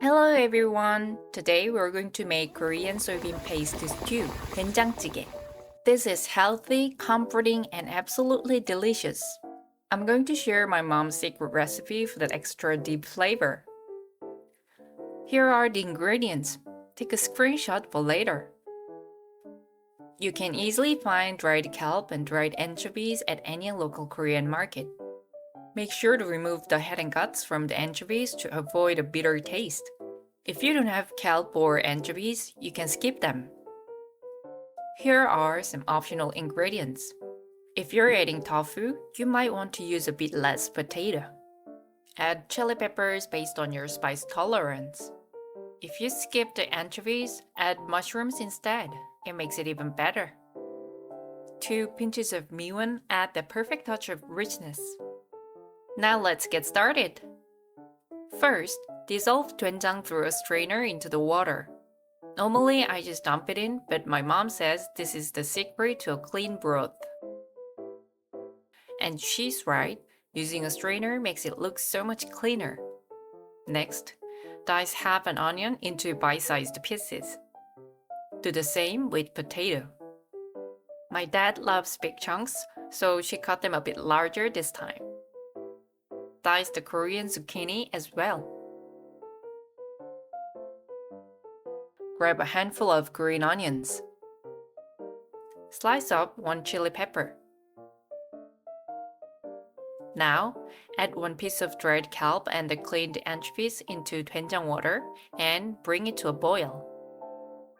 Hello everyone! Today we're going to make Korean soybean paste stew, Doenjangjjigae. This is healthy, comforting, and absolutely delicious. I'm going to share my mom's secret recipe for that extra deep flavor. Here are the ingredients. Take a screenshot for later. You can easily find dried kelp and dried anchovies at any local Korean market. Make sure to remove the head and guts from the anchovies to avoid a bitter taste. If you don't have kelp or anchovies, you can skip them. Here are some optional ingredients. If you're adding tofu, you might want to use a bit less potato. Add chili peppers based on your spice tolerance. If you skip the anchovies, add mushrooms instead. It makes it even better. 2 pinches of Miwon add the perfect touch of richness. Now let's get started. First, dissolve doenjang through a strainer into the water. Normally, I just dump it in, but my mom says this is the secret to a clean broth. And she's right, using a strainer makes it look so much cleaner. Next, dice half an onion into bite-sized pieces. Do the same with potato. My dad loves big chunks, so she cut them a bit larger this time. Dice the Korean zucchini as well. Grab a handful of green onions. Slice up 1 chili pepper. Now, add 1 piece of dried kelp and the cleaned anchovies into doenjang water and bring it to a boil.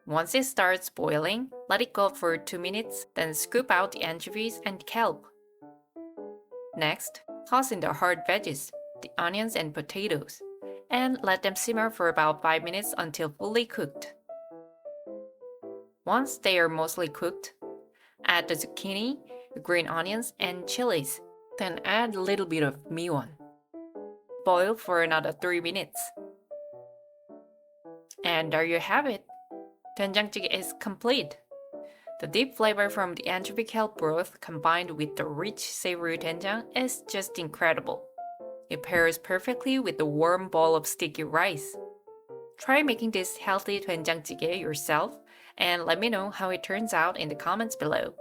Once it starts boiling, let it go for 2 minutes, then scoop out the anchovies and kelp. Next, toss in the hard veggies, the onions and potatoes, and let them simmer for about 5 minutes until fully cooked. Once they are mostly cooked, add the zucchini, the green onions, and chilies, then add a little bit of miwon. Boil for another 3 minutes. And there you have it! Doenjangjjigae is complete. The deep flavor from the anchovy kelp broth combined with the rich savory doenjang is just incredible. It pairs perfectly with the warm bowl of sticky rice. Try making this healthy doenjangjjigae yourself and let me know how it turns out in the comments below.